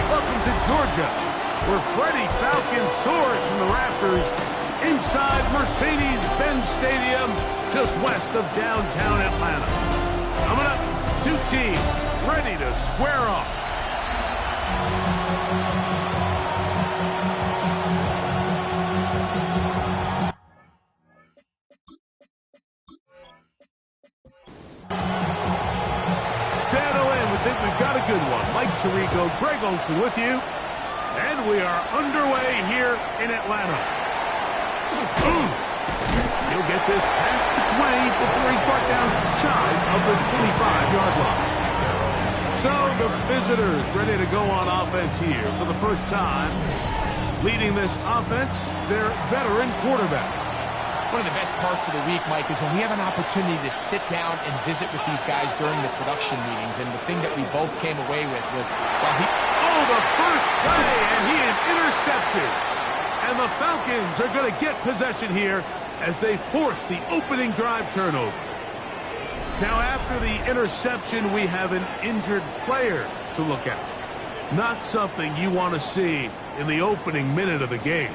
Welcome to Georgia, where Freddie Falcon soars from the rafters inside Mercedes-Benz Stadium, just west of downtown Atlanta. Coming up, two teams ready to square off. Settle in. We think we've got a good one. Mike Tirico, Greg Olson with you. And we are underway here in Atlanta. He'll get this past the 20 before he's brought down shy of the 25-yard line. So the visitors ready to go on offense here for the first time. Leading this offense, their veteran quarterback. One of the best parts of the week, Mike, is when we have an opportunity to sit down and visit with these guys during the production meetings. And the thing that we both came away with was, well, the first play, and he is intercepted. And the Falcons are going to get possession here as they force the opening drive turnover. Now, after the interception, we have an injured player to look at. Not something you want to see in the opening minute of the game.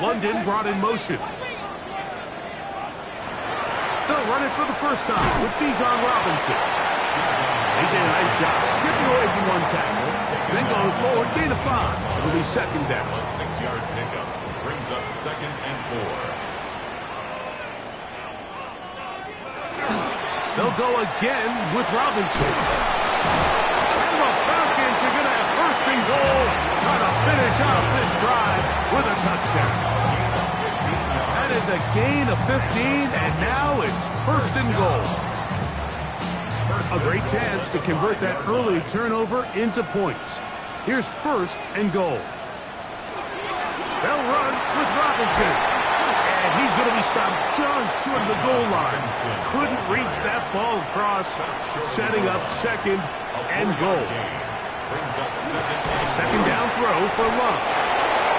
London brought in motion. They'll run it for the first time with Bijan Robinson. He did a nice job skipping away from one tackle, then going forward, gain of 5. It'll be second down. A 6-yard pickup brings up 2nd and 4. They'll go again with Robinson. And the Falcons are going to have first and goal, try to finish off this drive with a touchdown. That is a gain of 15, and now it's first and goal. A great chance to convert that early turnover into points. Here's first and goal. They'll run with Robinson. And he's going to be stopped just short of the goal line. Couldn't reach that ball across, setting up second and goal. Second down throw for Love.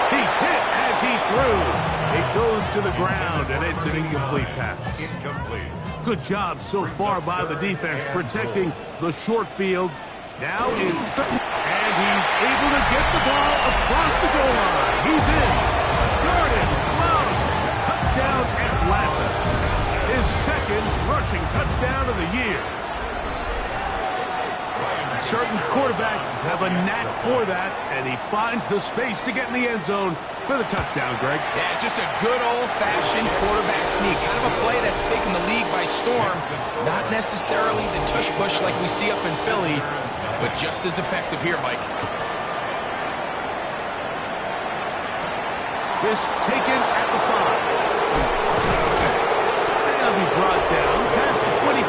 He's hit as he throws. It goes to the ground, and it's an incomplete pass. Incomplete. Good job so far by the defense protecting the short field. Now it's and he's able to get the ball across the goal line. He's in. Jordan Love. Touchdown Atlanta. His second rushing touchdown of the year. Certain quarterbacks have a knack for that, and he finds the space to get in the end zone for the touchdown, Greg. yeah, just a good old-fashioned quarterback sneak. Kind of a play that's taken the league by storm. Not necessarily the tush-push like we see up in Philly, but just as effective here, Mike. This taken at the 5. And he'll be brought down past the 25.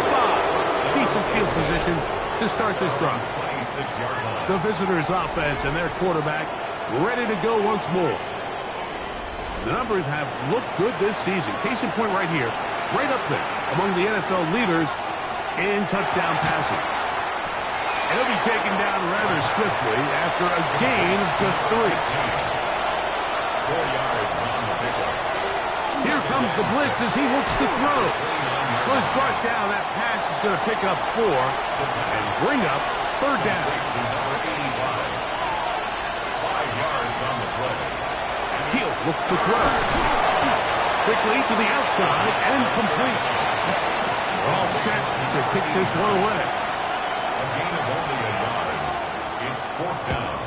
Decent field position to start this drive. The visitors' offense and their quarterback ready to go once more. The numbers have looked good this season. Case in point right here, right up there among the NFL leaders in touchdown passes. And he'll be taken down rather swiftly after a gain of just 3. 4 yards on the pickup. Here comes the blitz as he looks to throw. Well, he's brought down. That pass is going to pick up 4 and bring up third down. Number 85. 5 yards on the play. He'll look to throw. Quickly to the outside and complete. All set to kick this one away. A gain of only a yard. It's 4th down.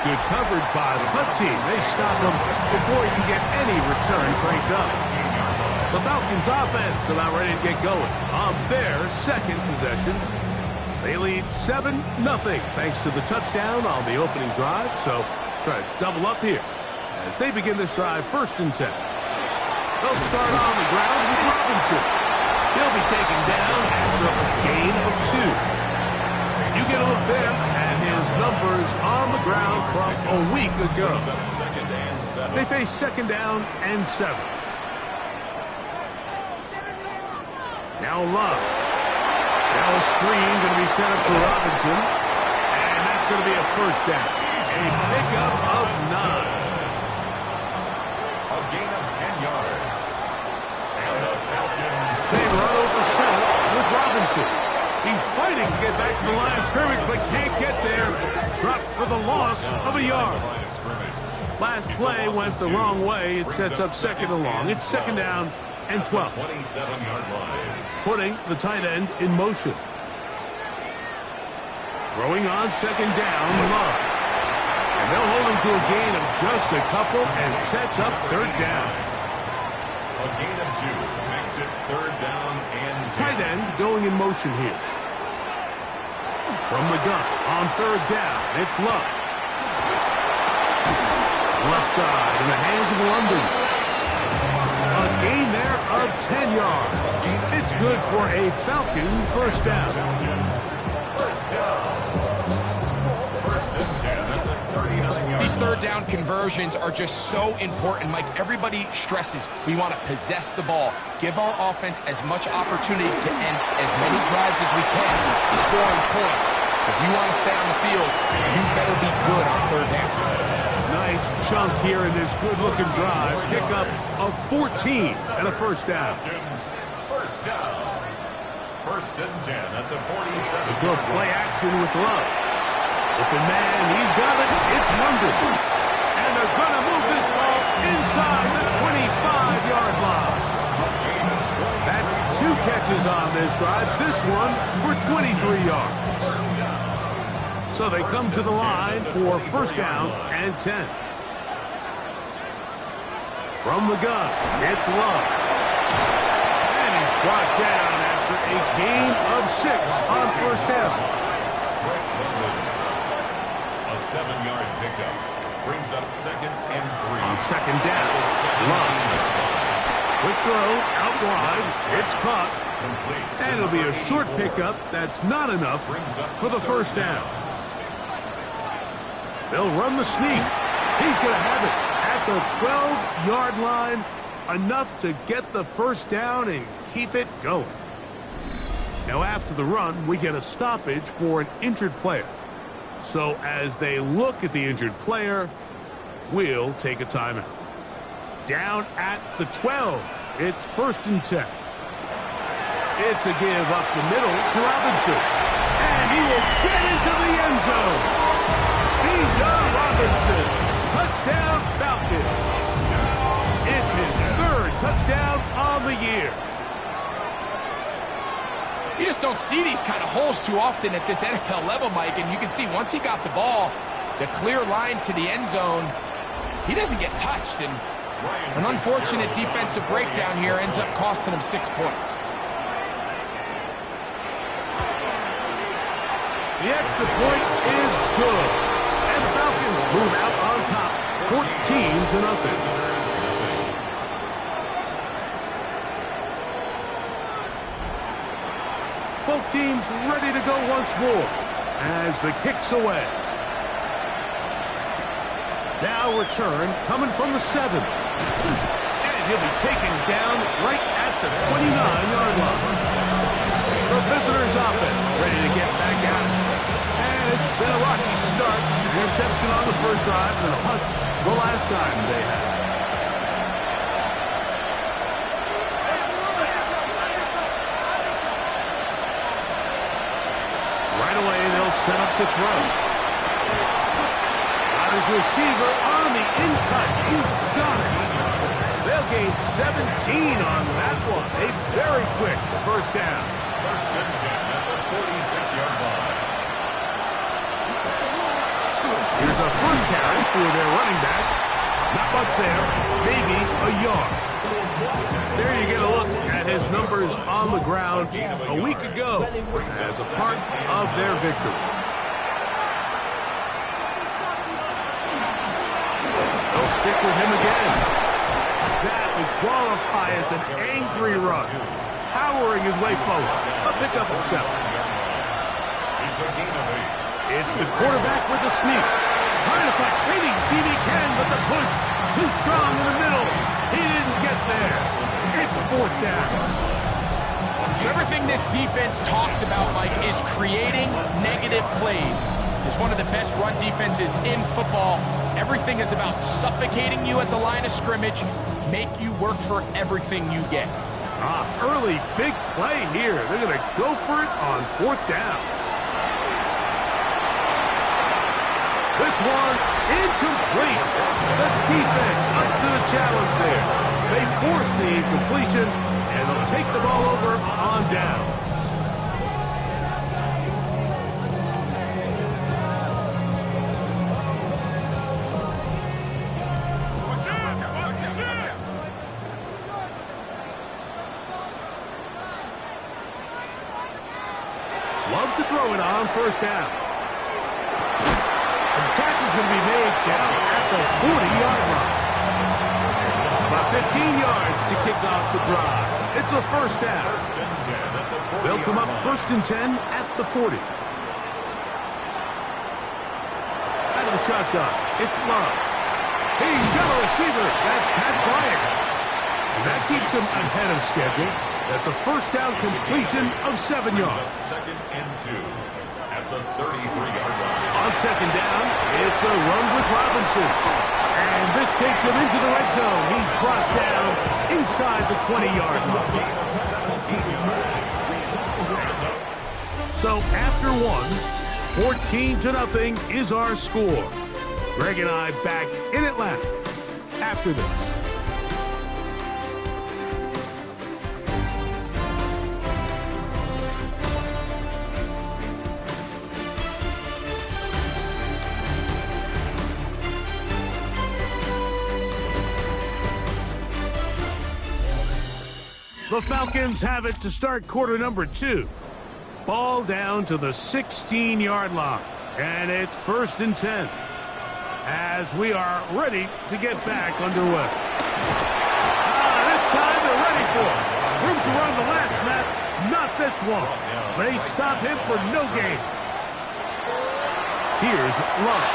Good coverage by the punt team. They stop him before he can get any return cranked up. The Falcons offense about ready to get going on their second possession. They lead 7-0 thanks to the touchdown on the opening drive. So try to double up here as they begin this drive 1st and 10. They'll start on the ground with Robinson. He'll be taken down after a gain of 2. You get a look there at his numbers on the ground from a week ago. They face 2nd down and 7. Now Love. Now a screen going to be set up for Robinson. And that's going to be a first down. A pickup of 9. A gain of 10 yards. Robinson. He's fighting to get back to the line of scrimmage, but can't get there. Dropped for the loss of a yard. Last play went the wrong way. It sets up second and long. It's second down and 12. Putting the tight end in motion. Throwing on second down, Love. And they'll hold him to a gain of just a couple and sets up third down. A gain of 2 makes it third down and 10. Tight end going in motion here. From the gun on third down, it's Love. Left side in the hands of London. A gain there of 10 yards. It's good for a Falcon first down. These third down conversions are just so important, Mike. Everybody stresses we want to possess the ball, give our offense as much opportunity to end as many drives as we can, scoring points. So if you want to stay on the field, you better be good on third down. Nice chunk here in this good-looking drive. Pickup of 14 and a first down. First down. First and 10 at the 47. Good play action with Love. Open man, he's got it. It's London. And they're going to move this ball inside the 25-yard line. That's 2 catches on this drive. This one for 23 yards. So they come to the line for first down and 10. From the gun, it's Love. And he's brought down after a gain of 6 on first down. A 7-yard pickup brings up second and 3. On second down, Love. Quick throw, out wide, it's caught. And it'll be a short pickup. That's not enough for the first down. They'll run the sneak. He's going to have it at the 12-yard line. Enough to get the first down and keep it going. Now after the run, we get a stoppage for an injured player. So as they look at the injured player, we'll take a timeout. Down at the 12. It's first and 10. It's a give up the middle to Robinson. And he will get into the end zone. Bijan Robinson, touchdown Falcons. It's his 3rd touchdown on the year. You just don't see these kind of holes too often at this NFL level, Mike, and you can see once he got the ball, the clear line to the end zone, he doesn't get touched, and an unfortunate defensive breakdown here ends up costing him 6 points. The extra point is good. And the Falcons move out on top, 14-0. Both teams ready to go once more as the kick's away. Now return coming from the 7. And he'll be taken down right at the 29-yard line. The visitors' offense ready to get back at it. And it's been a rocky start. Interception on the first drive and a punt the last time they had. Right away, they'll set up to throw. Got his receiver on the in-cut. He's got it. They'll gain 17 on that one. A very quick first down. First and 10 at the 46-yard line. Here's a first carry for their running back. Not much there. Maybe a yard. There you get a look at his numbers on the ground a week ago as a part of their victory. They'll stick with him again. That would qualify as an angry run. Powering his way forward. A pickup of 7. It's a gain of 8. It's the quarterback with the sneak. Trying to fight any seam he can, but the push too strong in the middle. He didn't get there. It's fourth down. So everything this defense talks about, Mike, is creating negative plays. It's one of the best run defenses in football. Everything is about suffocating you at the line of scrimmage, make you work for everything you get. Early big play here. They're going to go for it on 4th down. This one incomplete. The defense up to the challenge there. They force the incompletion, and they'll take the ball over on down. Love to throw it on 1st down. The tackle's going to be made down at the 40-yard line. About 15 yards to kick off the drive. It's a 1st down. They'll come up 1st and 10 at the 40. Out of the shotgun, it's Love. He's got a receiver. That's Pat Bryant. And that keeps him ahead of schedule. That's a 1st down completion of 7 yards. 2nd and 2 at the 33-yard line. On 2nd down, it's a run with Robinson. And this takes him into the red zone. He's brought down inside the 20-yard line. So after 14-0 is our score. Greg and I back in Atlanta after this. The Falcons have it to start quarter number 2. Ball down to the 16-yard line. And it's 1st and 10. As we are ready to get back underway. This time they're ready for it. Room to run the last snap. Not this one. They stop him for no gain. Here's Love.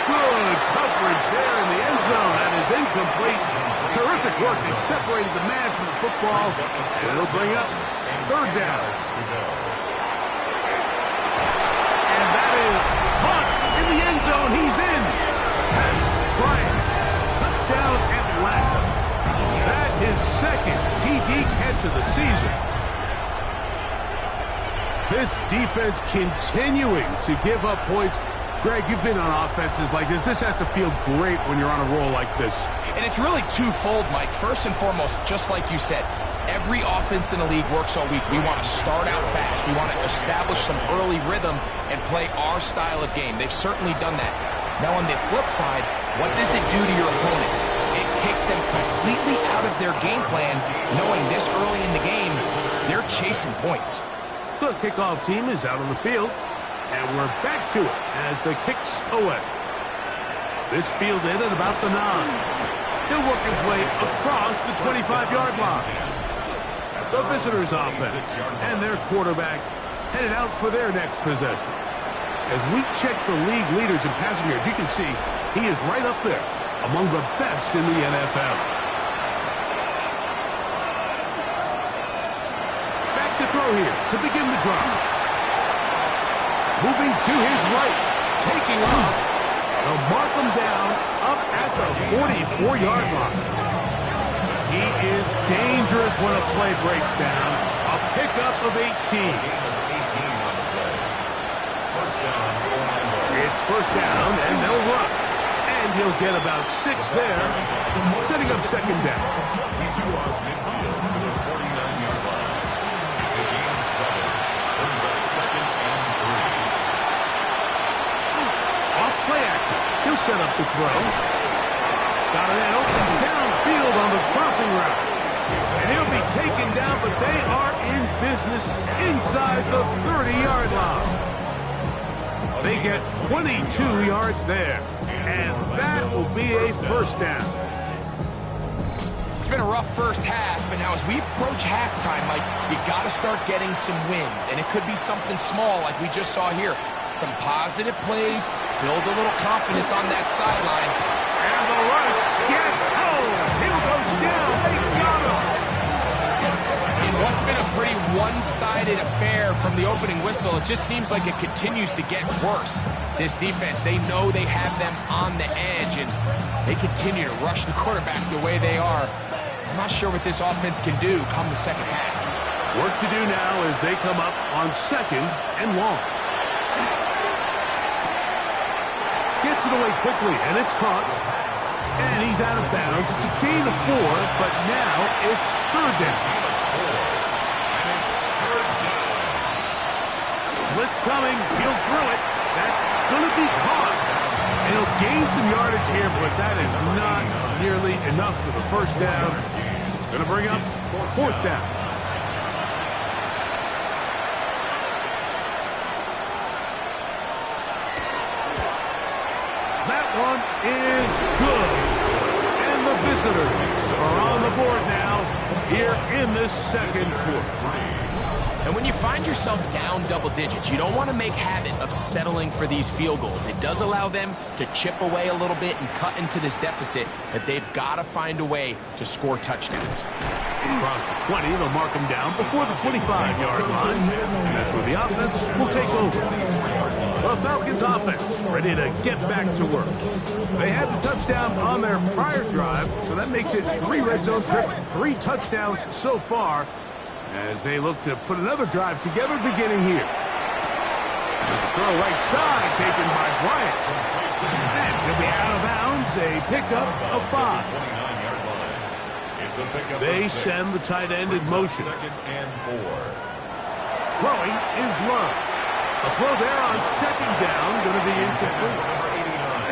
Good coverage there in the end zone. That is incomplete. Terrific work. They separated the man from the football. And it'll bring up 3rd down. And that is caught in the end zone. He's in. Pat Bryant. Touchdown Atlanta. That is 2nd TD catch of the season. This defense continuing to give up points. Greg, you've been on offenses like this. This has to feel great when you're on a roll like this. And it's really twofold, Mike. First and foremost, just like you said, every offense in the league works all week. We want to start out fast. We want to establish some early rhythm and play our style of game. They've certainly done that. Now, on the flip side, what does it do to your opponent? It takes them completely out of their game plan, knowing this early in the game, they're chasing points. The kickoff team is out on the field. And we're back to it as the kick's away. This fielded at about the 9. He'll work his way across the 25-yard line. The visitors' offense and their quarterback headed out for their next possession. As we check the league leaders in passing yards, you can see he is right up there among the best in the NFL. Back to throw here to begin the drive. Moving to his right, taking off. They'll mark him down up at the 44-yard line. He is dangerous when a play breaks down. A pickup of 18. It's 1st down, and they'll run. And he'll get about 6 there, setting up 2nd down. Play action. He'll set up to throw. Got a man open downfield on the crossing route. And he'll be taken down, but they are in business inside the 30-yard line. They get 22 yards there. And that will be a 1st down. It's been a rough first half, but now as we approach halftime, Mike, you got to start getting some wins. And it could be something small like we just saw here. Some positive plays, build a little confidence on that sideline. And the rush gets home. He'll go down. They got him. In what's been a pretty one-sided affair from the opening whistle, it just seems like it continues to get worse. This defense, they know they have them on the edge, and they continue to rush the quarterback the way they are. I'm not sure what this offense can do come the second half. Work to do now as they come up on 2nd and long. Gets it away quickly, and it's caught. And he's out of bounds. It's a gain of 4, but now it's 3rd down. Blitz coming. He'll throw it. That's going to be caught. And he'll gain some yardage here, but that is not nearly enough for the 1st down. It's going to bring up 4th down. That one is good. And the visitors are on the board now here in this 2nd quarter. And when you find yourself down double digits, you don't want to make habit of settling for these field goals. It does allow them to chip away a little bit and cut into this deficit, but they've got to find a way to score touchdowns. Across the 20, they'll mark them down before the 25-yard line. And that's where the offense will take over. The Falcons offense ready to get back to work. They had the touchdown on their prior drive, so that makes it 3 red zone trips, 3 touchdowns so far, as they look to put another drive together beginning here. There's a throw right side taken by Bryant. And he'll be out of bounds, a pickup of 5. They send the tight end in motion. 2nd and 4. Throwing is Love. A throw there on 2nd down, going to be incomplete.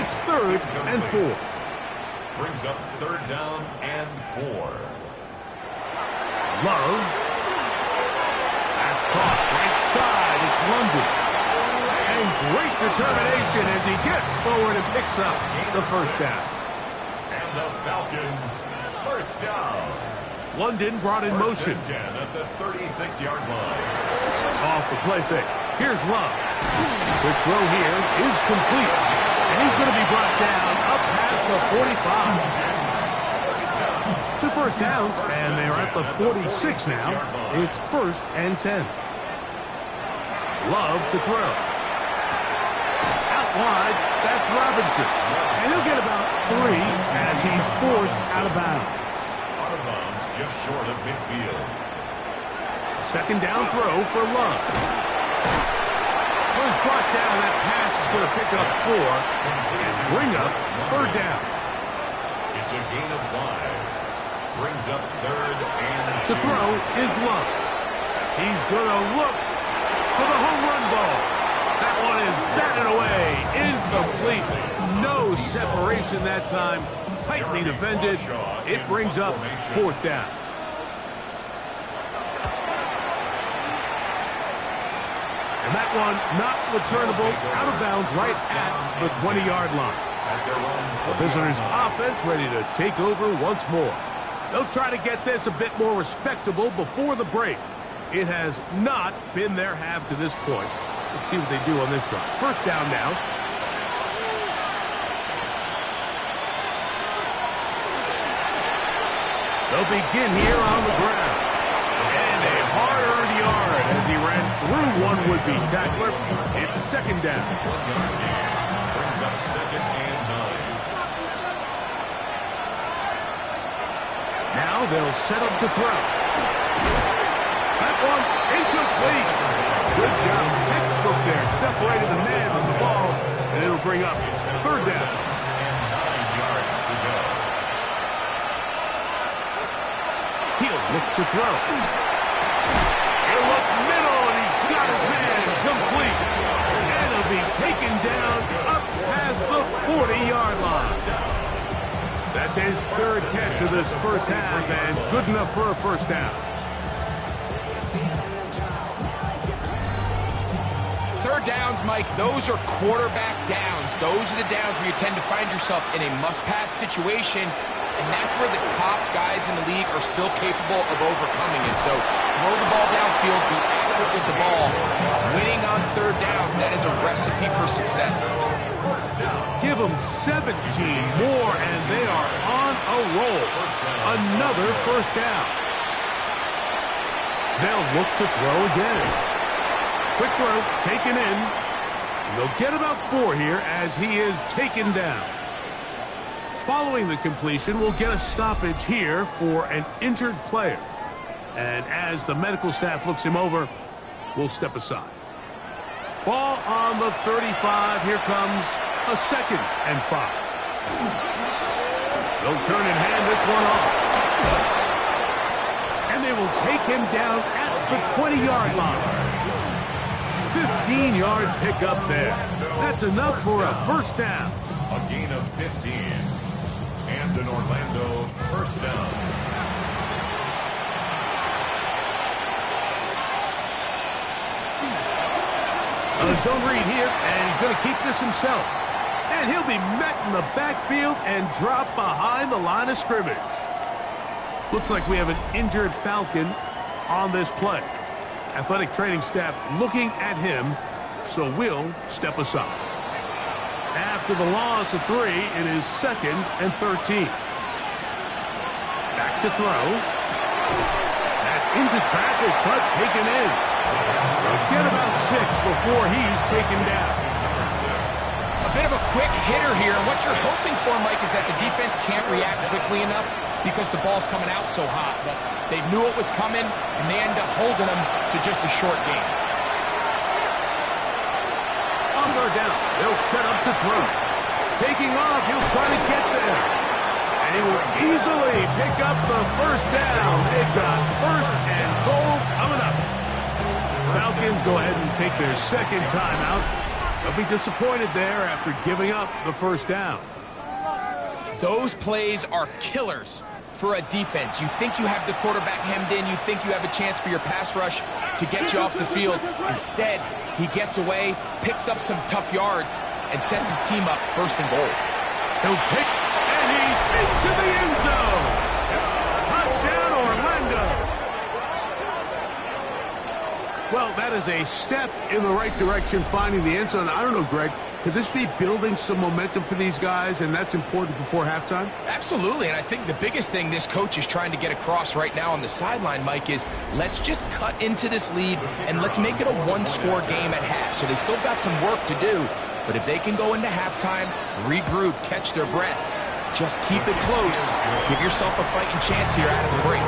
It's 3rd and 4. Brings up 3rd down and 4. Love. That's caught right side. It's London. And great determination as he gets forward and picks up the 1st down. And the Falcons 1st down. London brought in motion. 10 at the 36-yard line. Off the play fake. Here's Love. Quick throw here is complete. And he's going to be brought down up past the 45. 2 first downs, and they're at the 46 now. It's 1st and 10. Love to throw. Out wide, that's Robinson. And he'll get about 3 as he's forced out of bounds. Out of bounds just short of midfield. 2nd down throw for Love. Was brought down. That pass is going to pick up 4 and bring up 3rd down. It's a gain of 5. Brings up 3rd and 2. To throw is Love. He's going to look for the home run ball. That one is batted away. Incomplete. No separation that time. Tightly defended. It brings up 4th down. And that one not returnable, out of bounds right at the 20-yard line. The visitors' offense ready to take over once more. They'll try to get this a bit more respectable before the break. It has not been their half to this point. Let's see what they do on this drive. 1st down now. They'll begin here on the ground. And a hard-earned yard as he ran through one would-be tackler. It's 2nd down. 1 yard gain. Brings up 2nd and 9. Now they'll set up to throw. That one incomplete. Good job. Textbook there. Separated the man from the ball. And it'll bring up 3rd down. And 9 yards to go. He'll look to throw. He'll look middle, and he's got his man complete. And he'll be taken down up past the 40-yard line. That's his 3rd catch of this 1st half, and good enough for a 1st down. 3rd downs, Mike, those are quarterback downs. Those are the downs where you tend to find yourself in a must-pass situation, and that's where the top guys in the league are still capable of overcoming it. So throw the ball downfield, be accurate with the ball. Winning on 3rd downs, that is a recipe for success. Give them 17 more, and they are on a roll. Another 1st down. They'll look to throw again. Quick throw, taken in. And they'll get about 4 here as he is taken down. Following the completion, we'll get a stoppage here for an injured player. And as the medical staff looks him over, we'll step aside. Ball on the 35. Here comes a 2nd and 5. They'll turn and hand this one off. And they will take him down at the 20-yard line. 15-yard pickup there. That's enough for a first down. A gain of 15. And an Orlando first down. A zone read here, and he's going to keep this himself. And he'll be met in the backfield and dropped behind the line of scrimmage. Looks like we have an injured Falcon on this play. Athletic training staff looking at him, so we'll step aside. After the loss of 3, it is 2nd and 13. Back to throw. That's into traffic, but taken in. Forget about 6 before he's taken down. A bit of a quick hitter here. What you're hoping for, Mike, is that the defense can't react quickly enough because the ball's coming out so hot. But they knew it was coming, and they end up holding them to just a short game. On third down, they'll set up to throw. Taking off, he'll try to get there. And he will easily pick up the first down. They've got 1st and goal coming up. Falcons go ahead and take their 2nd timeout. They'll be disappointed there after giving up the first down. Those plays are killers for a defense. You think you have the quarterback hemmed in. You think you have a chance for your pass rush to get you off the field. Instead, he gets away, picks up some tough yards, and sets his team up 1st and goal. He'll take, and he's into the end zone. Touchdown, Orlando. Well, that is a step in the right direction, finding the end zone. I don't know, Greg, could this be building some momentum for these guys, and that's important before halftime? Absolutely, and I think the biggest thing this coach is trying to get across right now on the sideline, Mike, is let's just cut into this lead, and let's make it a 1-score game at half. So they still got some work to do, but if they can go into halftime, regroup, catch their breath, just keep it close, give yourself a fighting chance here out of the break.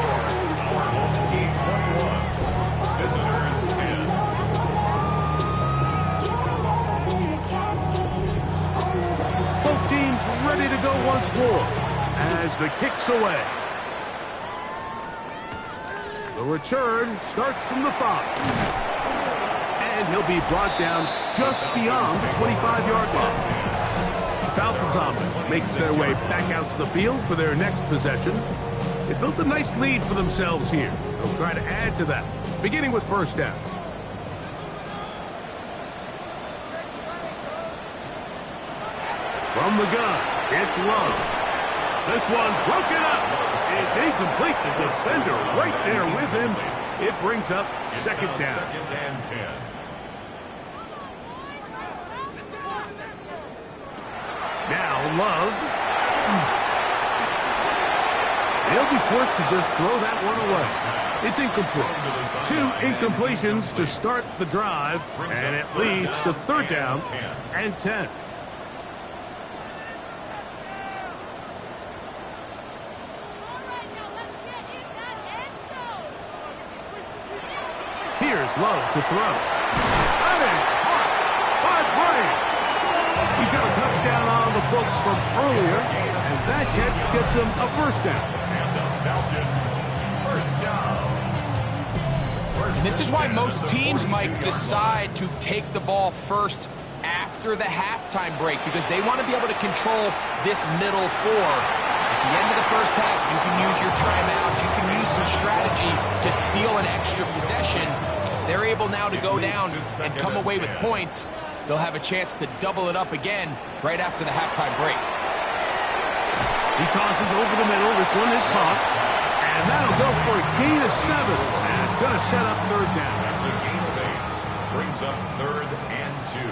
Ready to go once more as the kick's away. The return starts from the 5. And he'll be brought down just beyond the 25-yard line. The Falcons offense makes their way back out to the field for their next possession. They built a nice lead for themselves here. They'll try to add to that, beginning with 1st down. From the gun, it's Love. This one broken up. It's incomplete. The defender right there with him. It brings up 2nd down. 2nd and 10. Now Love. He'll be forced to just throw that one away. It's incomplete. 2 incompletions to start the drive, and it leads to 3rd down and 10. Here's Love to throw. That is hot by Bryant. He's got a touchdown on the books from earlier, and that catch gets him a 1st down. And the Falcons first down. And this is why most teams might decide to take the ball first after the halftime break, because they want to be able to control this middle 4. At the end of the first half, you can use your timeouts, you can use some strategy to steal an extra possession. If they're able now to go down and come away with points, they'll have a chance to double it up again right after the halftime break. He tosses over the middle. This one is caught. And that'll go for a gain of 7. And it's going to set up 3rd down. That's a gain of 8. Brings up 3rd and 2.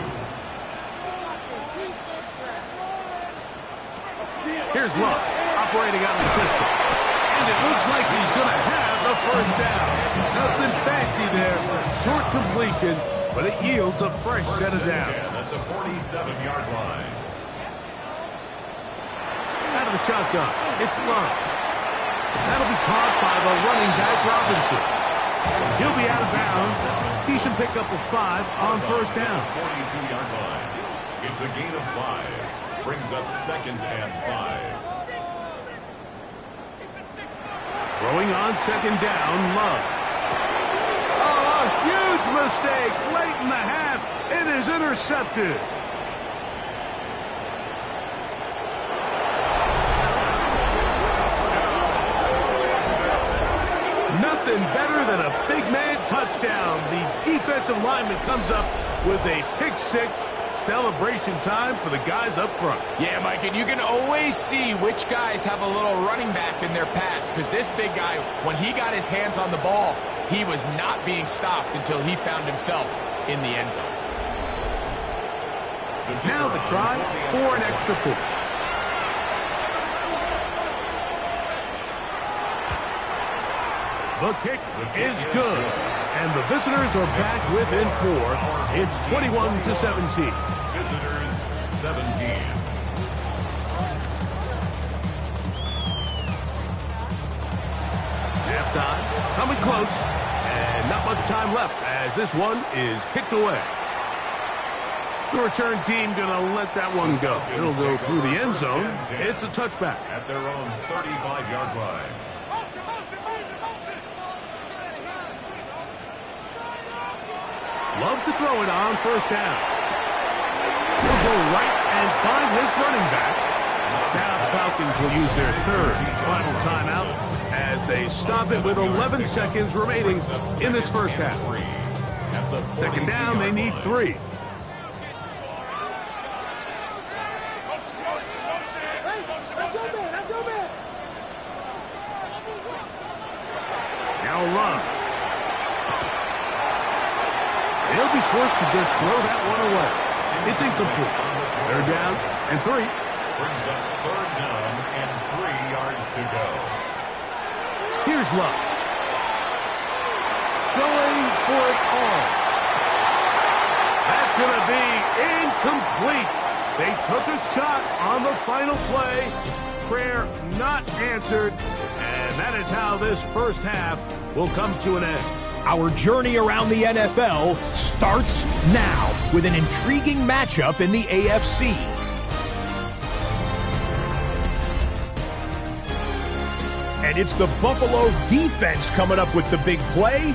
Here's Love, operating out of the pistol. And it looks like he's going to have the 1st down. Nothing fancy there. Short completion, but it yields a fresh set of downs. That's a 47-yard line. That'll the shotgun. It's Love. That'll be caught by the running back, Robinson. He'll be out of bounds. Decent pickup of 5 on first down. 42-yard line. It's a gain of 5. Brings up 2nd and 5. Throwing on 2nd down, Love. Oh, a huge mistake late in the half. It is intercepted. Nothing better than a big man touchdown. The defensive lineman comes up with a pick 6. Celebration time for the guys up front. Yeah, Mike, and you can always see which guys have a little running back in their pass, because this big guy, when he got his hands on the ball, he was not being stopped until he found himself in the end zone. Now the try for an extra point. The kick is good, and the visitors are back within 4. It's 21-17. Visitors 17. Halftime coming close, and not much time left as this one is kicked away. The return team going to let that one go. It'll go through the end zone. It's a touchback. At their own 35-yard line. Love to throw it on first down. He'll go right and find his running back. Now the Falcons will use their 3rd final timeout as they stop it with 11 seconds remaining in this first half. 2nd down, they need 3. Now Love. They'll be forced to just throw that one away. It's incomplete. 3rd down and 3. Brings up 3rd down and 3 yards to go. Here's Love. Going for it all. That's going to be incomplete. They took a shot on the final play. Prayer not answered. And that is how this first half will come to an end. Our journey around the NFL starts now with an intriguing matchup in the AFC. And it's the Buffalo defense coming up with the big play.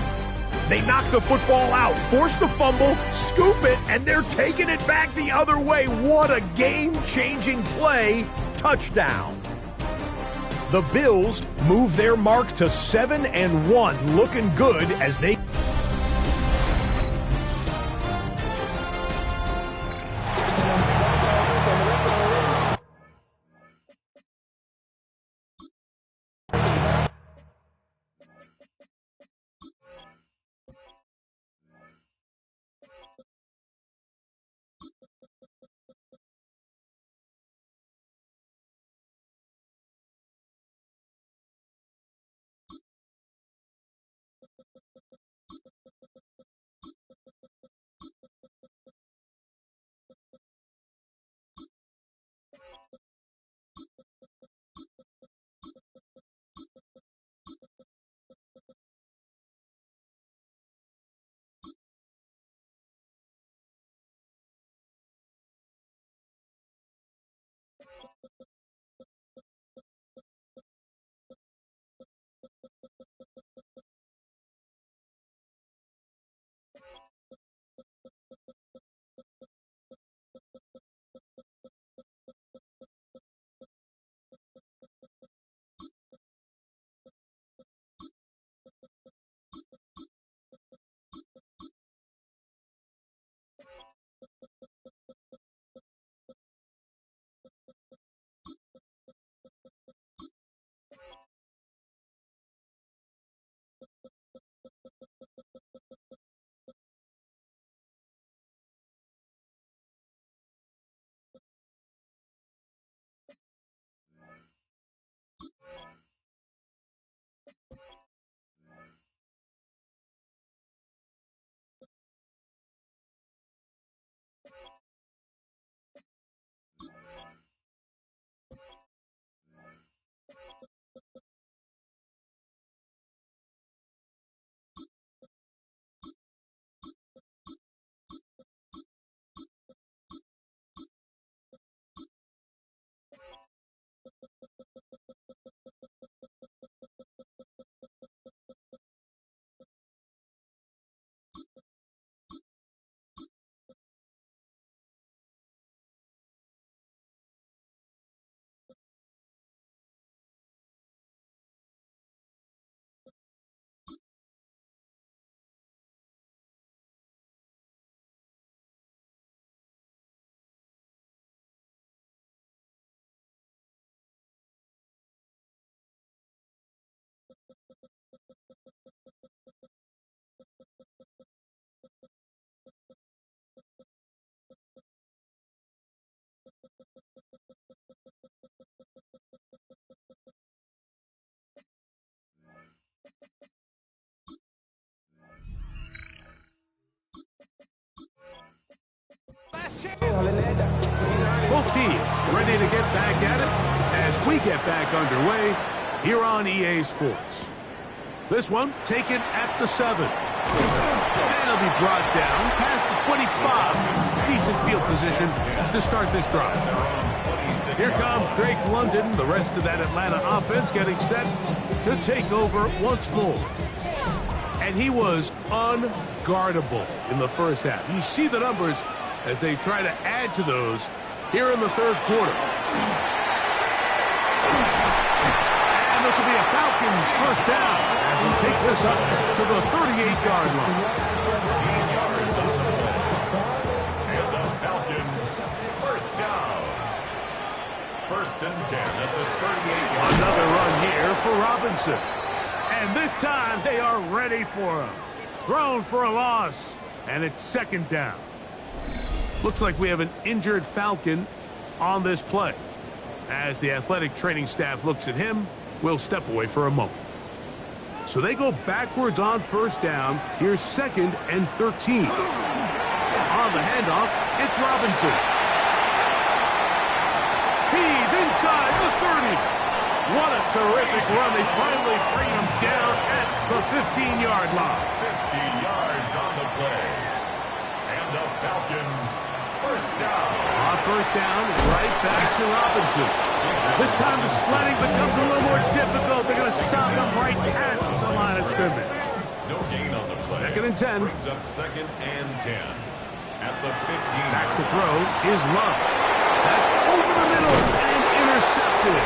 They knock the football out, force the fumble, scoop it, and they're taking it back the other way. What a game-changing play. Touchdown. The Bills move their mark to 7-1, looking good as they ready to get back at it as we get back underway here on EA Sports. This one taken at the 7. And it'll be brought down past the 25. Decent field position to start this drive. Here comes Drake London, the rest of that Atlanta offense getting set to take over once more. And he was unguardable in the first half. You see the numbers as they try to add to those here in the third quarter. And this will be a Falcons first down as we take this up to the 38-yard line. 15 yards on the play. And the Falcons first down. First and 10 at the 38-yard line. Another run here for Robinson. And this time they are ready for him. Thrown for a loss. And it's second down. Looks like we have an injured Falcon on this play. As the athletic training staff looks at him, we'll step away for a moment. So they go backwards on first down. Here's second and 13. On the handoff, it's Robinson. He's inside the 30. What a terrific run. They finally bring him down at the 15-yard line. 50 yards on the play. And the Falcons first down. On first down, right back to Robinson. This time the sledding becomes a little more difficult. They're going to stop him right at the line of scrimmage. No gain on the play. Second and 10. Brings up second and 10. At the 15. Back to throw is Love. That's over the middle and intercepted.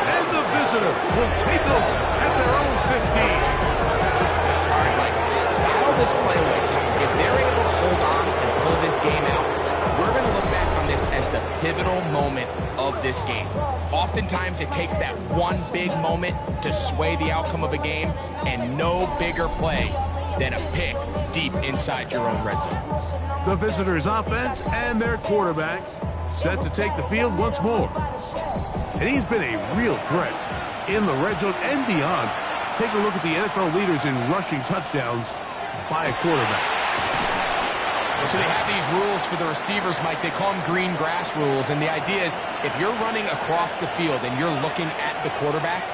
And the visitors will take us at their own 15. All right, Mike, follow this play away. If they're able to hold on and pull this game out, we're going to look back on this as the pivotal moment of this game. Oftentimes, it takes that one big moment to sway the outcome of a game, and no bigger play than a pick deep inside your own red zone. The visitors' offense and their quarterback set to take the field once more. And he's been a real threat in the red zone and beyond. Take a look at the NFL leaders in rushing touchdowns by a quarterback. So they have these rules for the receivers, Mike. They call them green grass rules. And the idea is if you're running across the field and you're looking at the quarterback,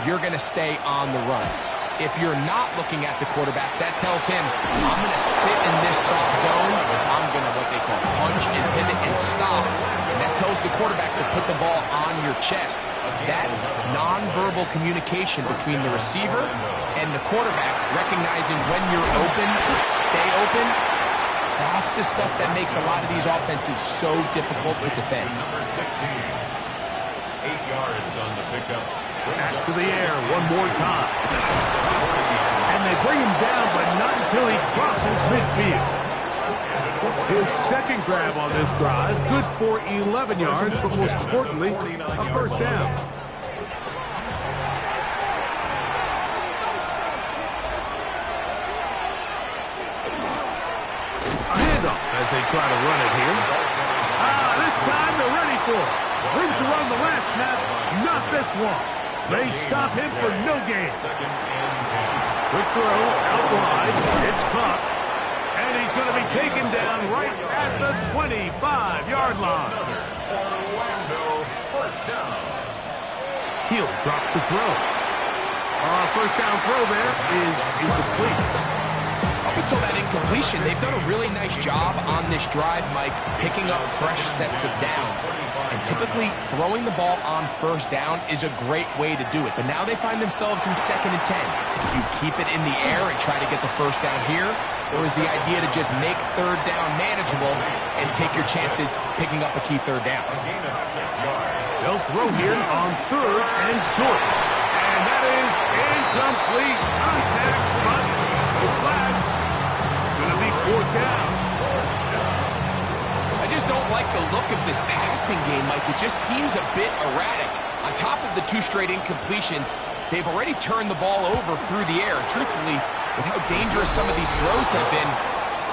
you're going to stay on the run. If you're not looking at the quarterback, that tells him, I'm going to sit in this soft zone. I'm going to what they call punch and pivot and stop. And that tells the quarterback to put the ball on your chest. That nonverbal communication between the receiver and the quarterback, recognizing when you're open, stay open, that's the stuff that makes a lot of these offenses so difficult to defend. Number 16. 8 yards on the pickup. Back to the air one more time. And they bring him down, but not until he crosses midfield. His second grab on this drive, good for 11 yards, but most importantly, a first down. A handoff as they try to run it here. This time they're ready for it. Room to run the last snap, not this one. They stop him for no gain. Second and 10. Quick throw, out wide, it's caught. And he's going to be taken down right at the 25-yard line. Orlando first down. He'll drop to throw. First down throw there is incomplete. Up until that incompletion, they've done a really nice job on this drive, Mike, picking up fresh sets of downs. And typically, throwing the ball on first down is a great way to do it. But now they find themselves in second and 10. Do you keep it in the air and try to get the first down here? Or is the idea to just make third down manageable and take your chances picking up a key third down? A gain of 6 yards. They'll throw here on third and short. And that is incomplete contact, but the flag's going to be fourth down. I just don't like the look of this passing game, Mike. It just seems a bit erratic. On top of the 2 straight incompletions, they've already turned the ball over through the air. Truthfully, with how dangerous some of these throws have been,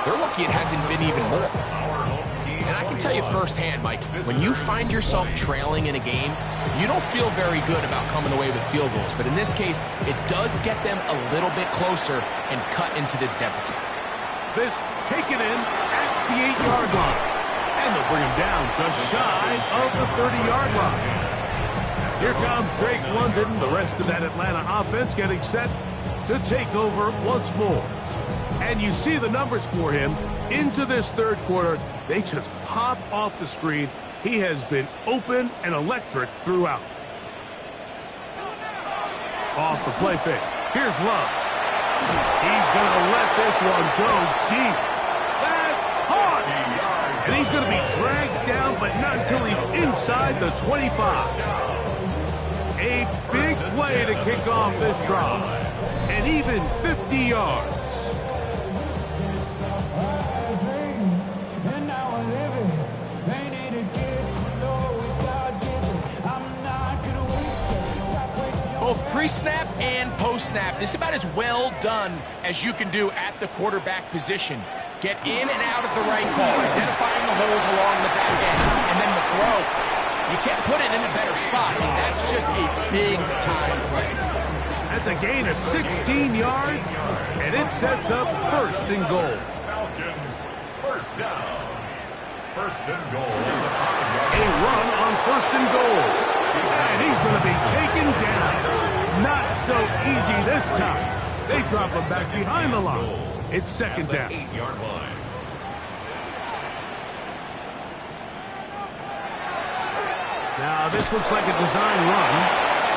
they're lucky it hasn't been even more. And I can tell you firsthand, Mike, when you find yourself trailing in a game, you don't feel very good about coming away with field goals. But in this case, it does get them a little bit closer and cut into this deficit. This taken in at the 8-yard line. And they'll bring him down just shy of the 30-yard line. Here comes Drake London. The rest of that Atlanta offense getting set to take over once more. And you see the numbers for him into this third quarter. They just pop off the screen. He has been open and electric throughout. Off the play fake. Here's Love. He's going to let this one go deep. That's hard. And he's going to be dragged down, but not until he's inside the 25. A big play to kick off this drive. And even 50 yards. Both pre-snap and post-snap. This is about as well done as you can do at the quarterback position. Get in and out of the right call, identifying the holes along the back end, and then the throw. You can't put it in a better spot. I mean, that's just a big-time play. That's a gain of 16 yards, and it sets up first and goal. Falcons, first down. First and goal. A run on first and goal. And he's going to be taken down. Not so easy this time. They drop him back behind the line. It's second down. 8-yard line. Now, this looks like a design run.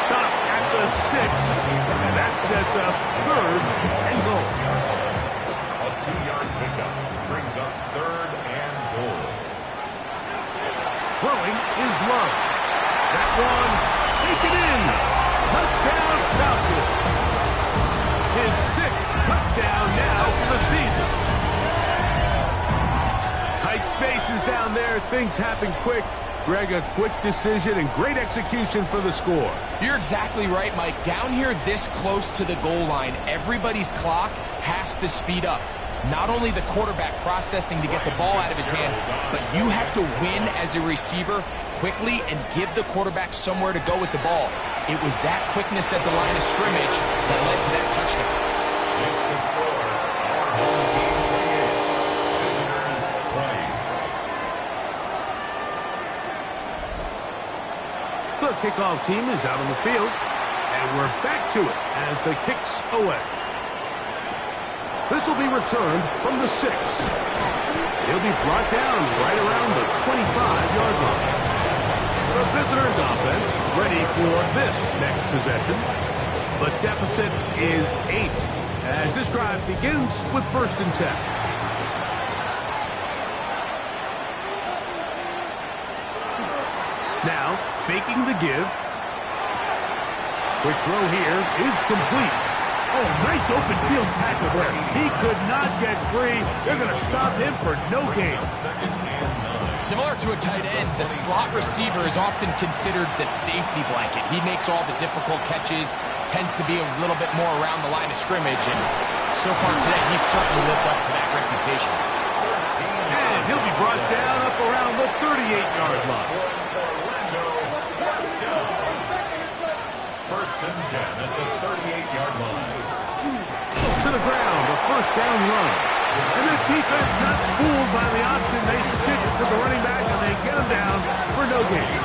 Stop at the 6. And that sets up third and goal. A 2-yard pickup brings up third and goal. Throwing is Love. That one taken in. Touchdown, Falcons. His 6th touchdown now for the season. Tight spaces down there. Things happen quick. Greg, a quick decision and great execution for the score. You're exactly right, Mike. Down here this close to the goal line, everybody's clock has to speed up. Not only the quarterback processing to get the ball out of his hand, but you have to win as a receiver quickly and give the quarterback somewhere to go with the ball. It was that quickness at the line of scrimmage that led to that touchdown. It's the score. Our home team 28. Visitors 20. The kickoff team is out on the field, and we're back to it as the kick's away. This will be returned from the 6. He'll be brought down right around the 25-yard line. The visitors' offense ready for this next possession. The deficit is 8 as this drive begins with first and 10. Now, faking the give. Quick throw here is complete. Oh, nice open field tackle there. He could not get free. They're going to stop him for no gain. Similar to a tight end, the slot receiver is often considered the safety blanket. He makes all the difficult catches, tends to be a little bit more around the line of scrimmage, and so far today, he's certainly lived up to that reputation. And he'll be brought down up around the 38-yard line. First and 10 at the 38-yard line. To the ground, a first down run. And this defense not fooled by the option. They stick to the running back and they get him down for no gain.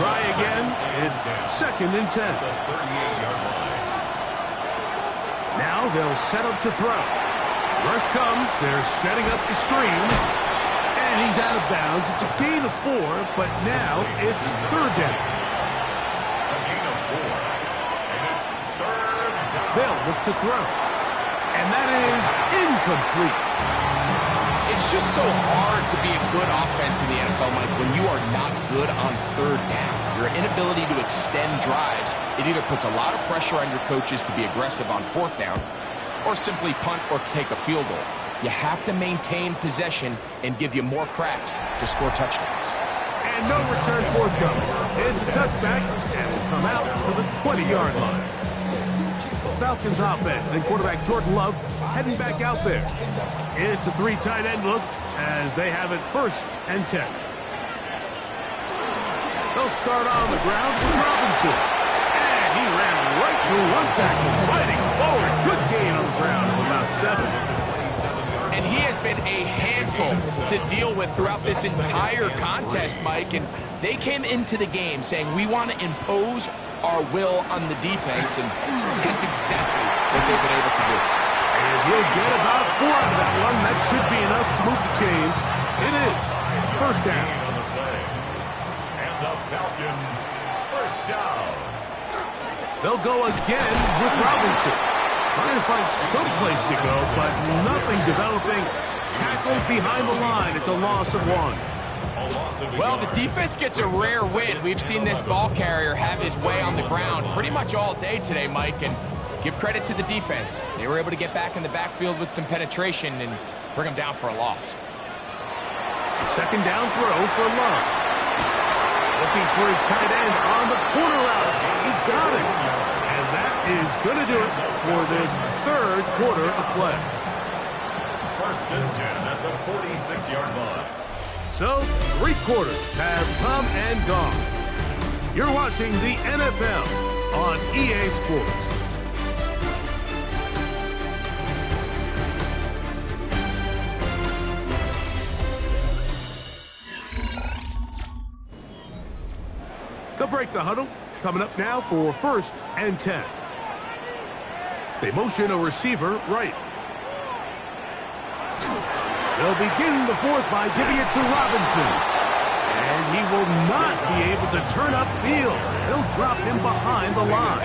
Try again. It's second and 10. Now they'll set up to throw. Rush comes. They're setting up the screen. And he's out of bounds. It's a gain of 4, but now it's third down. They'll look to throw. And that is incomplete. It's just so hard to be a good offense in the NFL, Mike, when you are not good on third down. Your inability to extend drives, it either puts a lot of pressure on your coaches to be aggressive on fourth down or simply punt or take a field goal. You have to maintain possession and give you more cracks to score touchdowns. And no return forthcoming. It's a touchback and will come out to the 20-yard line. Falcons offense and quarterback Jordan Love heading back out there. It's a 3 tight end look as they have it first and 10. They'll start on the ground with Robinson. And he ran right through one tackle, fighting forward. Good gain on the ground of about 7. And he has been a handful to deal with throughout this entire contest, Mike. And they came into the game saying, we want to impose our will on the defense, and that's exactly what they've been able to do. And he'll get about 4 out of that one. That should be enough to move the chains. It is. First down. And the Falcons, first down. They'll go again with Robinson. Trying to find some place to go, but nothing developing. Tackled behind the line. It's a loss of 1. Well, the defense gets a rare win. We've seen this ball carrier have his way on the ground pretty much all day today, Mike, and give credit to the defense. They were able to get back in the backfield with some penetration and bring them down for a loss. Second down throw for Love. Looking for his tight end on the corner route. He's got it. And that is going to do it for this third quarter of play. First and 10 at the 46-yard line. So, 3 quarters have come and gone. You're watching the NFL on EA Sports. They'll break the huddle. Coming up now for first and 10. They motion a receiver right. They'll begin the fourth by giving it to Robinson. And he will not be able to turn upfield. They'll drop him behind the line.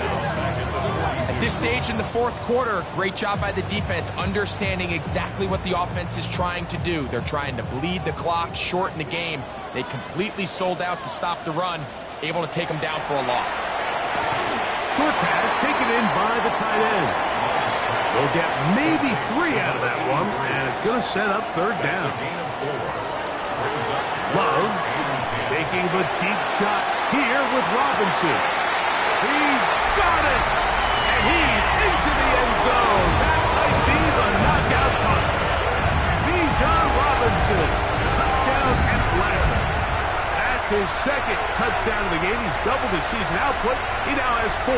At this stage in the fourth quarter, great job by the defense, understanding exactly what the offense is trying to do. They're trying to bleed the clock, shorten the game. They completely sold out to stop the run, able to take them down for a loss. Short pass taken in by the tight end. They'll get maybe 3 out of that one, and it's going to set up third down. Love taking the deep shot here with Robinson. He's got it, and he's into the end zone. That might be the knockout punch. Bijan Robinson, touchdown Atlanta. That's his second touchdown of the game. He's doubled his season output. He now has 4.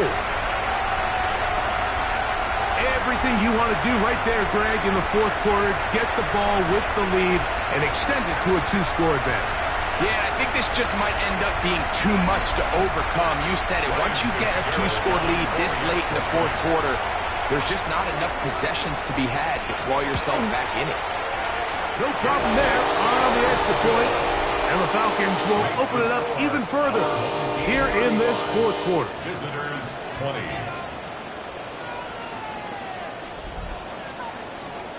Everything you want to do right there, Greg, in the fourth quarter, get the ball with the lead and extend it to a 2-score advantage. Yeah, I think this just might end up being too much to overcome. You said it. Once you get a 2-score lead this late in the fourth quarter, there's just not enough possessions to be had to claw yourself back in it. No problem there on the extra point, and the Falcons will open it up even further here in this fourth quarter. Visitors 20.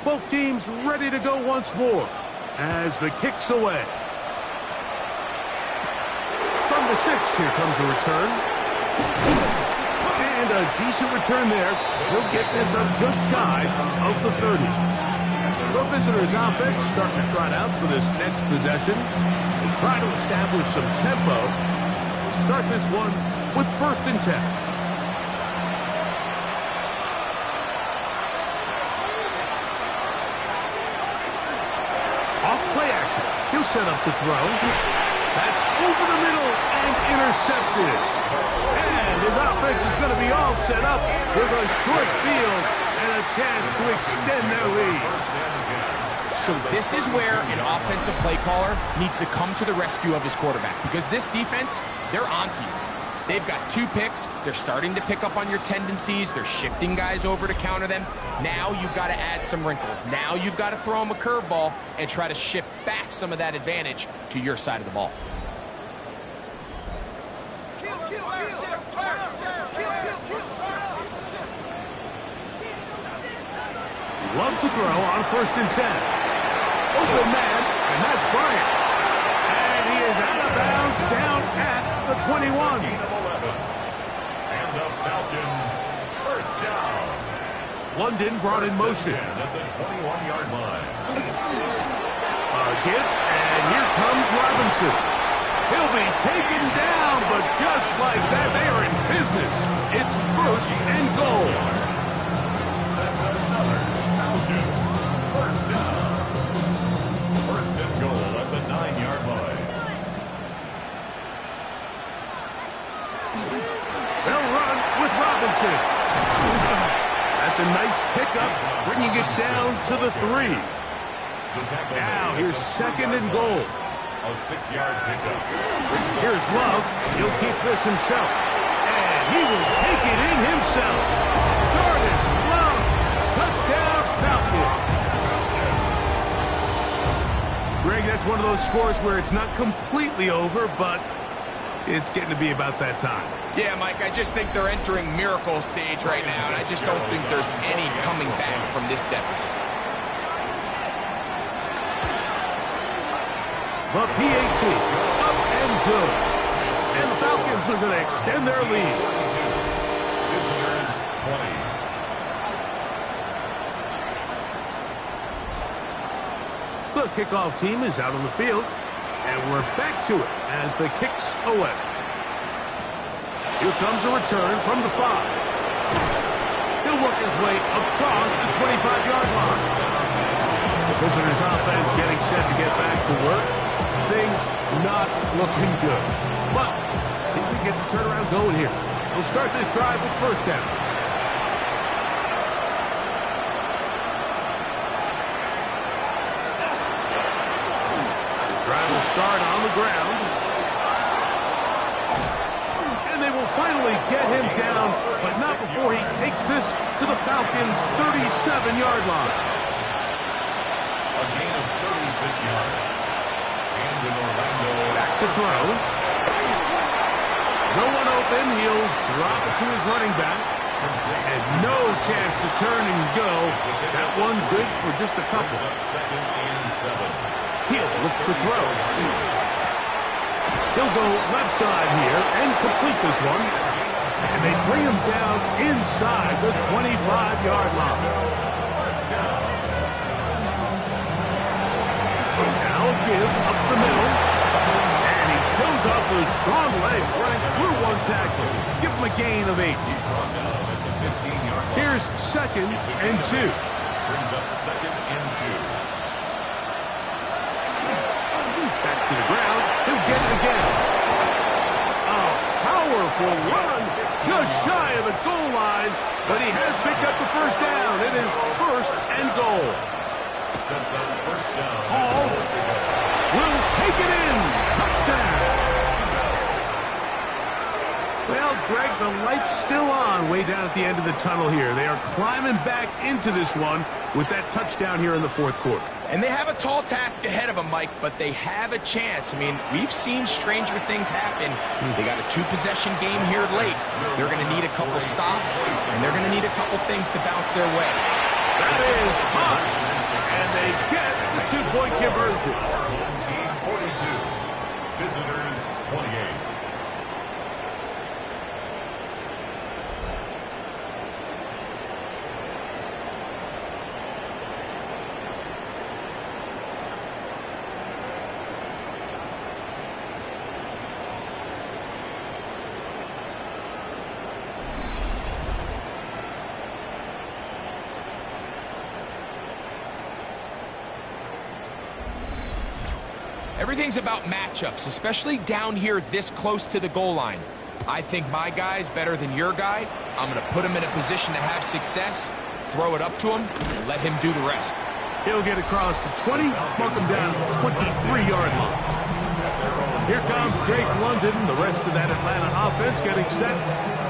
Both teams ready to go once more as the kick's away. From the 6, here comes a return. And a decent return there. He'll get this up just shy of the 30. The visitors' offense starting to trot out for this next possession. They try to establish some tempo. We'll start this one with first and 10. He'll set up to throw. That's over the middle and intercepted. And his offense is going to be all set up with a short field and a chance to extend their lead. So this is where an offensive play caller needs to come to the rescue of his quarterback, because this defense, they're onto you. They've got 2 picks. They're starting to pick up on your tendencies. They're shifting guys over to counter them. Now you've got to add some wrinkles. Now you've got to throw them a curveball and try to shift back some of that advantage to your side of the ball. Love to throw on first and 10. Open man, and that's Bryant. And he is out of bounds down at the 21. And the Falcons, first down. London brought in motion. At the 21-yard line. A gift, and here comes Robinson. He'll be taken down, but just like that, they are in business. It's first and goal. That's another Falcons, first down. First and goal at the 9-yard line. They'll run with Robinson. That's a nice pickup, bringing it down to the 3. Now here's second and goal. A 6-yard pickup. Here's Love. He'll keep this himself. And he will take it in himself. Jordan Love. Touchdown, Falcons. Greg, that's one of those scores where it's not completely over, but it's getting to be about that time. Yeah, Mike, I just think they're entering miracle stage right now, and I just don't think there's any coming back from this deficit. The PAT, up and good. And the Falcons are going to extend their lead. Visitors 20. The kickoff team is out on the field, and we're back to it as the kicks away. Here comes a return from the 5. He'll work his way across the 25-yard line. The visitors' offense getting set to get back to work. Things not looking good. But see if we can get the turnaround going here. We'll start this drive with first down. Drive will start on the ground. And they will finally get him down, but not before he takes this to the Falcons' 37-yard line. A gain of 36 yards. And in Orlando. Back to throw. No one open. He'll drop it to his running back. And no chance to turn and go. That one good for just a couple. Up second and 7. He'll look to throw. He'll go left side here and complete this one. And they bring him down inside the 25-yard line. Now a give up the middle. And he shows off those strong legs running through one tackle. Give him a gain of 8. Here's second and 2. Brings up second and 2. Back to the ground. He'll get it again. A powerful run just shy of the goal line, but he has picked up the first down. It is first and goal. Sets up first down. Hall will take it in. Touchdown. Well, Greg, the light's still on way down at the end of the tunnel here. They are climbing back into this one with that touchdown here in the fourth quarter. And they have a tall task ahead of them, Mike, but they have a chance. I mean, we've seen stranger things happen. They got a 2-possession game here late. They're going to need a couple stops, and they're going to need a couple things to bounce their way. That is hot, and they get the 2-point conversion. Team 42. Visitors 28. Everything's about matchups, especially down here this close to the goal line. I think my guy's better than your guy. I'm going to put him in a position to have success, throw it up to him, and let him do the rest. He'll get across the 20, mark him down at the 23-yard line. Here comes Jake London, the rest of that Atlanta offense getting set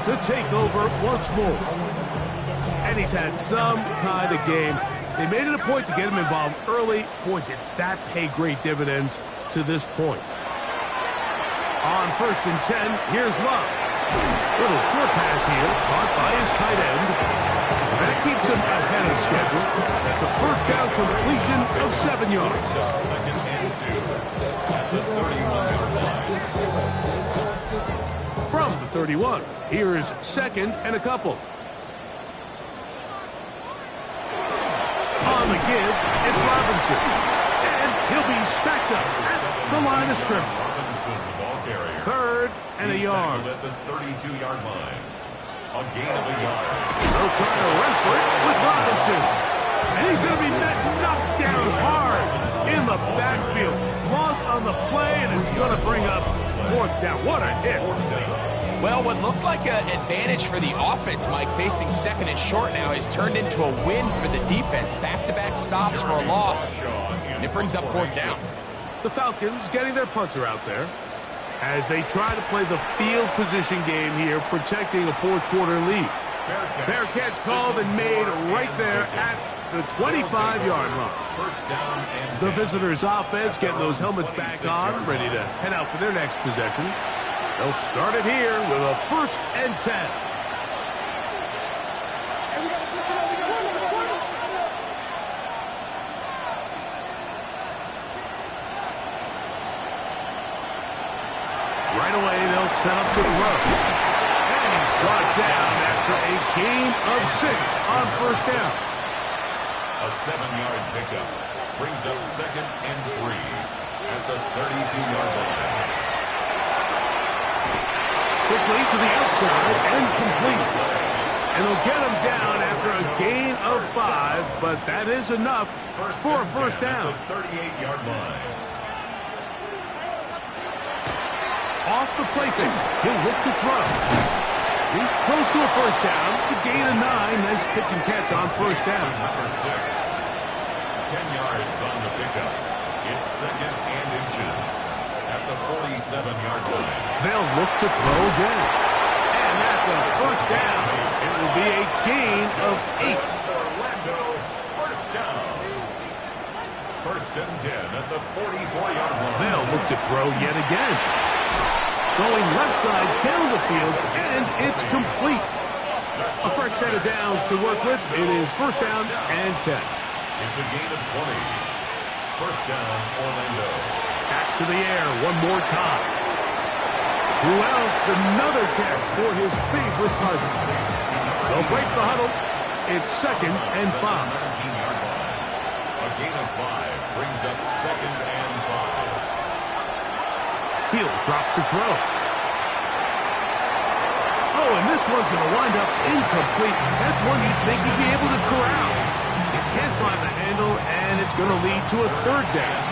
to take over once more. And he's had some kind of game. They made it a point to get him involved early. Boy, did that pay great dividends to this point. On first and 10, here's Love. Little short pass here, caught by his tight end. That keeps him ahead of schedule. That's a first down completion of 7 yards. Second and 2 at the 31-yard line. From the 31, here's second and a couple. On the give, it's Robinson. And he'll be stacked up at the line of scrimmage. Robinson, the ball carrier. Third and a yard. At the 32-yard line. A gain of a yard. They'll try to run for it with Robinson. And he's going to be knocked down hard in the backfield. Loss on the play, and it's going to bring up fourth down. What a hit. Well, what looked like an advantage for the offense, Mike, facing second and short now, has turned into a win for the defense. Back-to-back stops for a loss, and it brings up fourth down. The Falcons getting their punter out there as they try to play the field position game here, protecting a fourth-quarter lead. Fair catch called and made right there at the 25-yard line. First down and The visitors' offense getting those helmets back on, ready to head out for their next possession. They'll start it here with a 1st and 10. Right away, they'll set up to throw. And he's brought down after a gain of 6 on 1st down. a 7-yard pickup brings up 2nd and 3 at the 32-yard line. Quickly to the outside and complete. And they'll get him down after a gain of 5, but that is enough for a 1st down. At the 38-yard line. Off the play fake. He'll look to throw. He's close to a 1st down. To gain a 9. Nice pitch and catch on 1st down. Number 6. 10 yards on the pickup. It's 2nd and inches at the 47-yard line. They'll look to throw again. And that's a 1st down. It will be a gain of 8. Orlando, 1st down. 1st and 10 at the 44-yard line. They'll look to throw yet again. Going left side down the field, and it's complete. A fresh set of downs to work with. It is 1st down and 10. It's a gain of 20. 1st down, Orlando. Back to the air one more time. Who else? Another catch for his favorite target. They'll break the huddle. It's 2nd and 5. 19-yard line. A gain of 5 brings up 2nd and 5. He'll drop to throw. Oh, and this one's going to wind up incomplete. That's one you'd think he'd be able to corral. He can't find the handle, and it's going to lead to a 3rd down.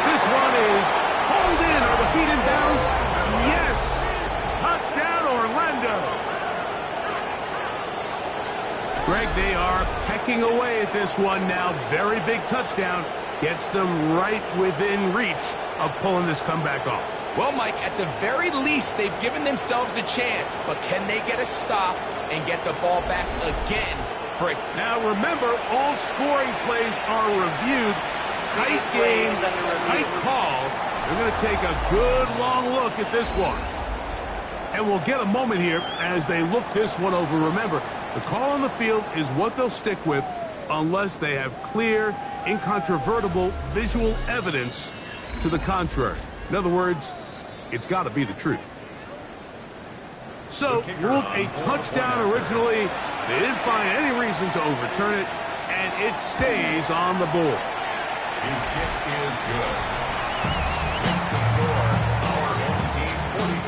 This one is hauled in. Are the feet in bounds? Yes! Touchdown, Orlando! Greg, they are pecking away at this one now. Very big touchdown. Gets them right within reach of pulling this comeback off. Well, Mike, at the very least, they've given themselves a chance, but can they get a stop and get the ball back again for it? Now, remember, all scoring plays are reviewed. Tight game, tight call. They're going to take a good long look at this one. And we'll get a moment here as they look this one over. Remember, the call on the field is what they'll stick with unless they have clear, incontrovertible visual evidence to the contrary. In other words, it's got to be the truth. So, ruled a touchdown originally. They didn't find any reason to overturn it, and it stays on the board. His kick is good. It's the score. Our home team 42.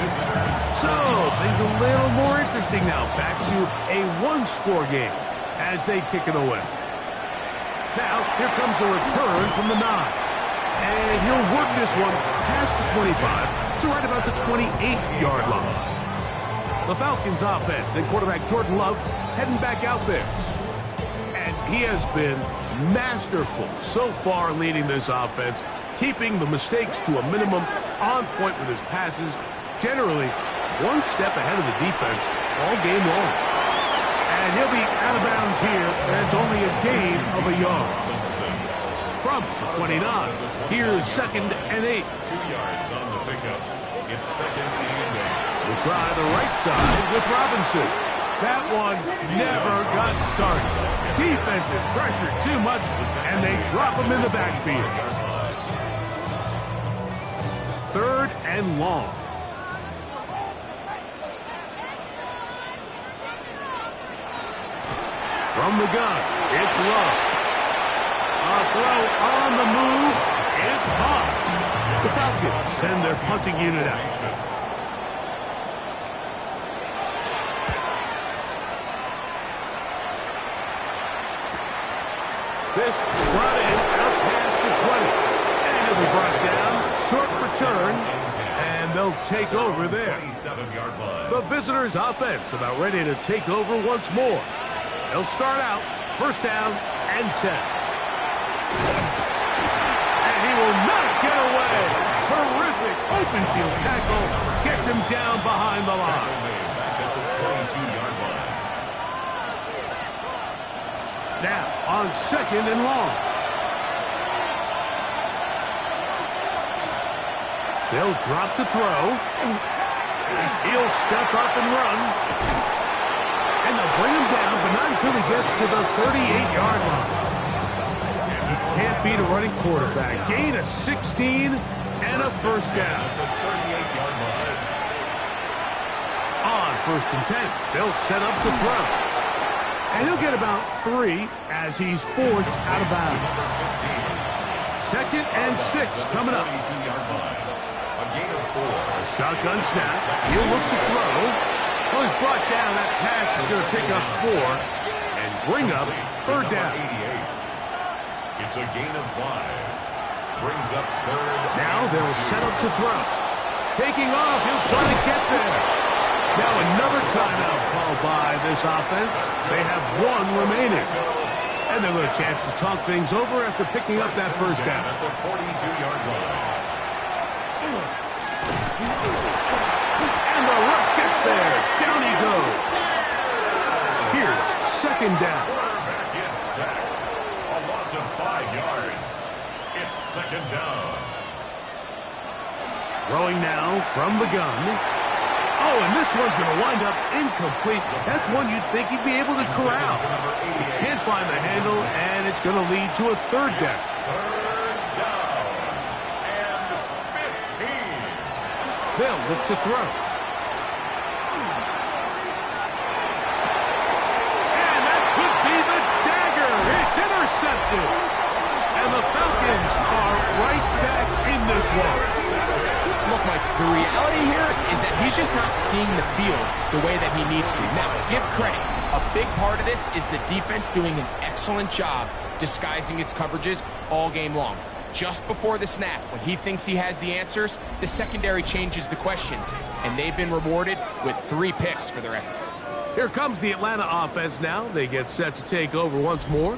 Visitors. So, things a little more interesting now. Back to a one-score game as they kick it away. Now, here comes a return from the 9. And he'll work this one past the 25 to right about the 28-yard line. The Falcons offense and quarterback Jordan Love heading back out there. And he has been masterful so far leading this offense, keeping the mistakes to a minimum, on point with his passes, generally one step ahead of the defense all game long. And he'll be out of bounds here, and it's only a gain of a yard. From the 29, here's 2nd and 8. 2 yards on the pickup. It's 2nd and 8. We'll try the right side with Robinson. That one never got started. Defensive pressure too much, and they drop him in the backfield. 3rd and long. From the gun, it's Love. A throw on the move is caught. The Falcons send their punting unit out. This brought in out past the 20. And it'll be brought down. Short return. And they'll take over there. The visitors' offense about ready to take over once more. They'll start out first down and 10. And he will not get away. Terrific open field tackle. Gets him down behind the line. Now on second and long. They'll drop to throw. He'll step up and run. And they'll bring him down, but not until he gets to the 38-yard line. He can't beat a running quarterback. Gain of 16 and a first down. On first and 10, they'll set up to throw. And he'll get about 3 as he's forced out of bounds. Second and 6 coming up. A shotgun snap. He'll look to throw. Well, he's brought down. That pass is going to pick up 4 and bring up third down. It's a gain of 5. Brings up third. Now they'll set up to throw. Taking off. He'll try to get there. Now another timeout called by this offense. They have 1 remaining. And they'll have a chance to talk things over after picking up that first down. At the 42-yard line. And the rush gets there. Down he goes. Here's second down. Quarterback is sacked. A loss of 5 yards. It's second down. Throwing now from the gun. Oh, and this one's going to wind up incomplete. That's one you'd think he'd be able to corral. He can't find the handle, and it's going to lead to a third down. Third down. And 15. They'll look to throw. And that could be the dagger. It's intercepted. And the Falcons are right back in this one. Look, Mike, the reality here is that he's just not seeing the field the way that he needs to. Now, give credit. A big part of this is the defense doing an excellent job disguising its coverages all game long. Just before the snap, when he thinks he has the answers, the secondary changes the questions, and they've been rewarded with 3 picks for their effort. Here comes the Atlanta offense now. They get set to take over once more.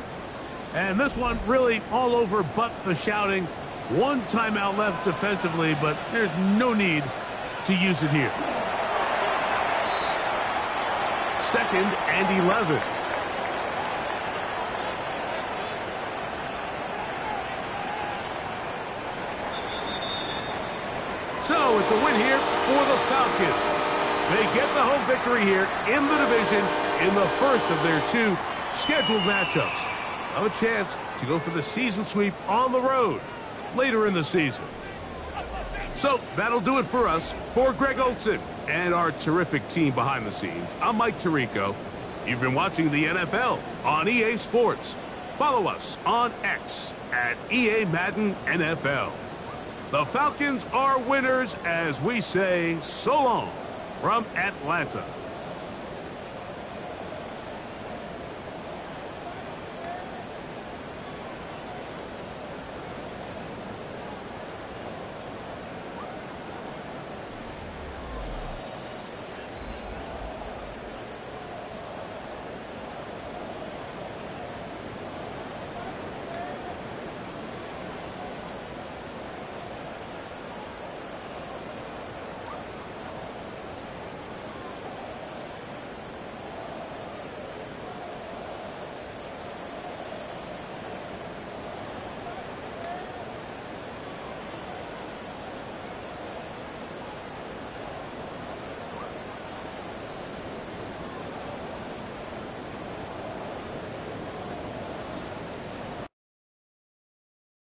And this one really all over but the shouting. 1 timeout left defensively, but there's no need to use it here. Second and 11. So it's a win here for the Falcons. They get the home victory here in the division in the first of their 2 scheduled matchups. Have a chance to go for the season sweep on the road later in the season. So that'll do it for us. For Greg Olson and our terrific team behind the scenes, I'm Mike Tirico. You've been watching the NFL on EA Sports. Follow us on X at EA Madden NFL. The Falcons are winners as we say so long from Atlanta.